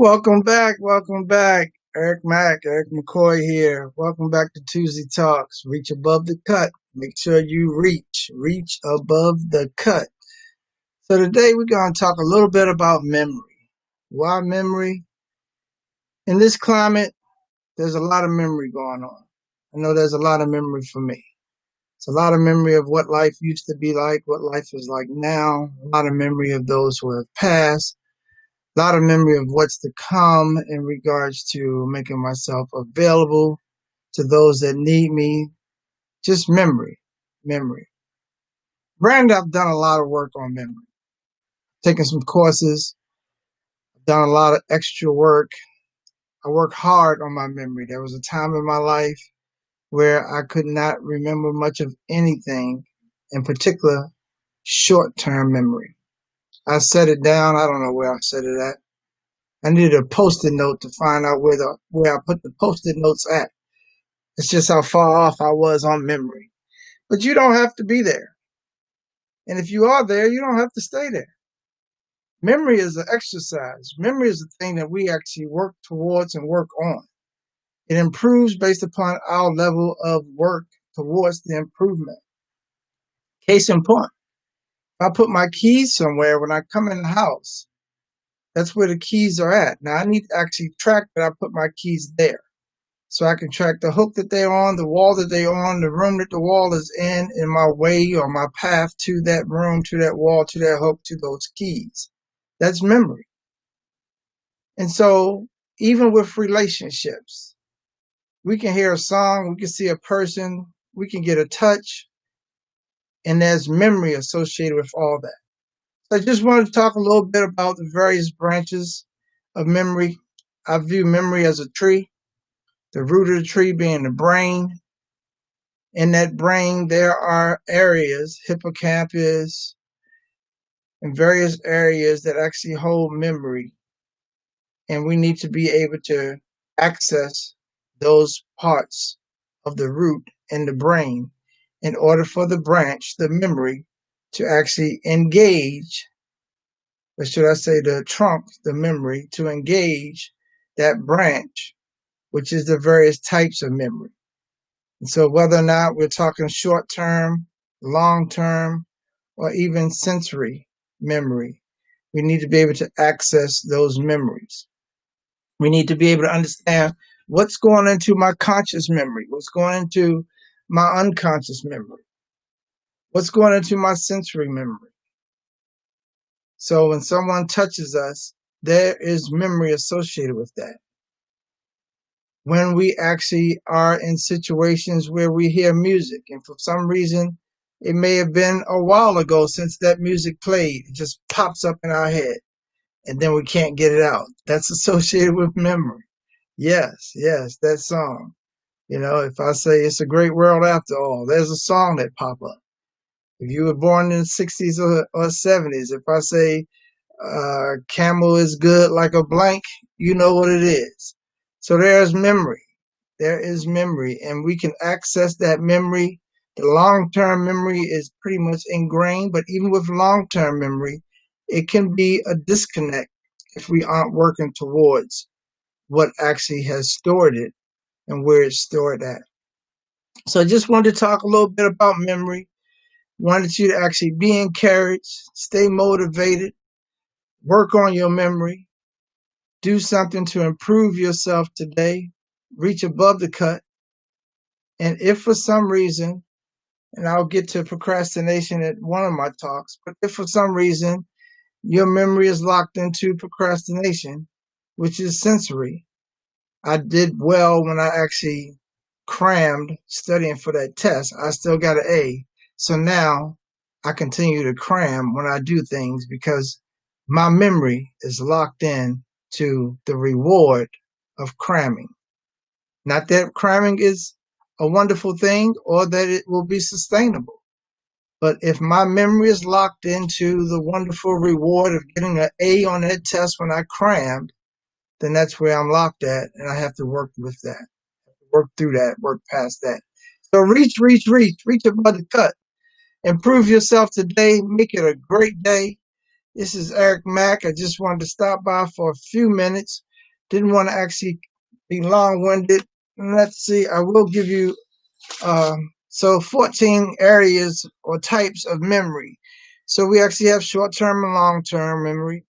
Welcome back. Welcome back. Eric Mack, Eric McCoy here. Welcome back to Tuesday Talks. Reach above the cut. Make sure you reach above the cut. So today we're going to talk a little bit about memory. Why memory? In this climate, there's a lot of memory going on. I know there's a lot of memory for me. It's a lot of memory of what life used to be like, what life is like now, a lot of memory of those who have passed, a lot of memory of what's to come in regards to making myself available to those that need me. Just memory. Brand, I've done a lot of work on memory, taken some courses, done a lot of extra work. I work hard on my memory. There was a time in my life where I could not remember much of anything, in particular, short-term memory. I set it down. I don't know where I set it at. I needed a post-it note to find out where I put the post-it notes at. It's just how far off I was on memory. But you don't have to be there. And if you are there, you don't have to stay there. Memory is an exercise. Memory is a thing that we actually work towards and work on. It improves based upon our level of work towards the improvement. Case in point, if I put my keys somewhere when I come in the house, that's where the keys are at. Now I need to actually track that I put my keys there. So I can track the hook that they're on, the wall that they're on, the room that the wall is in my way or my path to that room, to that wall, to that hook, to those keys. That's memory. And so even with relationships, we can hear a song, we can see a person, we can get a touch, and there's memory associated with all that. So I just wanted to talk a little bit about the various branches of memory. I view memory as a tree, the root of the tree being the brain. In that brain, there are areas, hippocampus, and various areas that actually hold memory. And we need to be able to access those parts of the root in the brain in order for the branch, the memory, to actually engage, or should I say the trunk, the memory, to engage that branch, which is the various types of memory. And so whether or not we're talking short term, long term, or even sensory memory, we need to be able to access those memories. We need to be able to understand what's going into my conscious memory, what's going into my unconscious memory, what's going into my sensory memory. So when someone touches us, there is memory associated with that. When we actually are in situations where we hear music, and for some reason, it may have been a while ago since that music played, it just pops up in our head, and then we can't get it out. That's associated with memory. Yes, that song. You know, if I say it's a great world after all, there's a song that pop up. If you were born in the 60s or 70s, if I say camel is good like a blank, you know what it is. So there's memory. There is memory, and we can access that memory. The long-term memory is pretty much ingrained, but even with long-term memory, it can be a disconnect if we aren't working towards what actually has stored it and where it's stored at. So I just wanted to talk a little bit about memory. Wanted you to actually be encouraged, stay motivated, work on your memory, do something to improve yourself today, reach above the cut. And if for some reason, and I'll get to procrastination at one of my talks, but if for some reason your memory is locked into procrastination, which is sensory, I did well when I actually crammed studying for that test. I still got an A. So now I continue to cram when I do things because my memory is locked in to the reward of cramming. Not that cramming is a wonderful thing or that it will be sustainable. But if my memory is locked into the wonderful reward of getting an A on that test when I crammed, then that's where I'm locked at, and I have to work with that, work through that, work past that. So reach above the cut. Improve yourself today. Make it a great day. This is Eric Mack. I just wanted to stop by for a few minutes, Didn't want to actually be long-winded. Let's see, I will give you so 14 areas or types of memory. So we actually have short-term and long-term memory.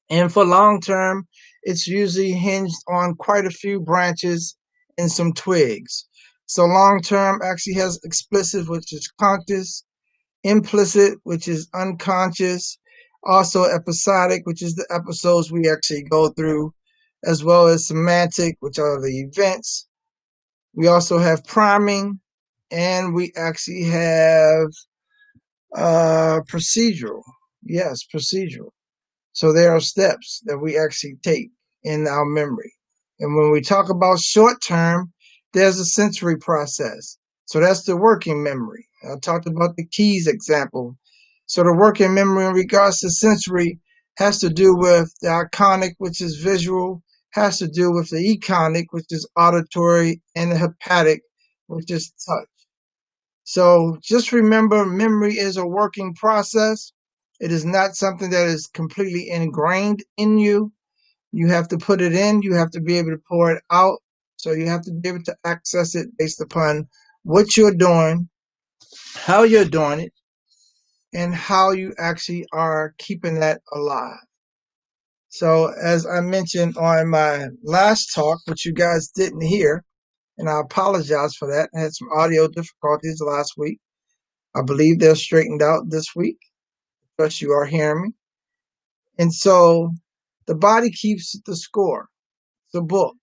And for long-term, it's usually hinged on quite a few branches and some twigs. So long-term actually has explicit, which is conscious, implicit, which is unconscious, also episodic, which is the episodes we actually go through, as well as semantic, which are the events. We also have priming, and we actually have procedural. Yes, procedural. So there are steps that we actually take in our memory. And when we talk about short term, there's a sensory process. So that's the working memory. I talked about the keys example. So the working memory in regards to sensory has to do with the iconic, which is visual, has to do with the econic, which is auditory, and the hepatic, which is touch. So just remember, memory is a working process. It is not something that is completely ingrained in you. You have to put it in, you have to be able to pour it out. So you have to be able to access it based upon what you're doing, how you're doing it, and how you actually are keeping that alive. So as I mentioned on my last talk, which you guys didn't hear, and I apologize for that. I had some audio difficulties last week. I believe they're straightened out this week. Trust you are hearing me. And so the body keeps the score. The book.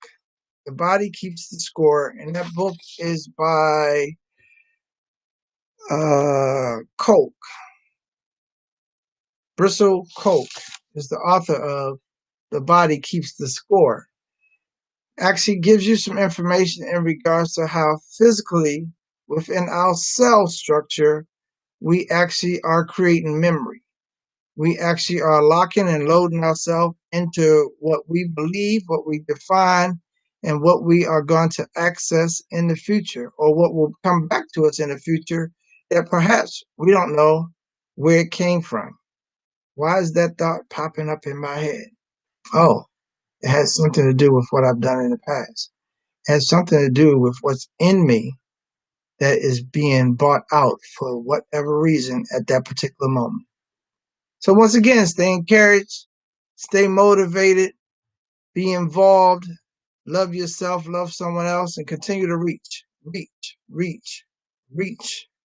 The body keeps the score, and that book is by Koch. Bristol Koch is the author of The Body Keeps the Score. Actually gives you some information in regards to how physically within our cell structure we actually are creating memory. We actually are locking and loading ourselves into what we believe, what we define, and what we are going to access in the future, or what will come back to us in the future that perhaps we don't know where it came from. Why is that thought popping up in my head? Oh, it has something to do with what I've done in the past. It has something to do with what's in me that is being brought out for whatever reason at that particular moment. So once again, stay encouraged, stay motivated, be involved, love yourself, love someone else, and continue to reach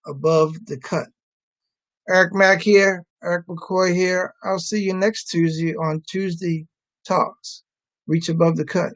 above the cut. Eric Mack here, Eric McCoy here. I'll see you next Tuesday on Tuesday Talks. Reach above the cut.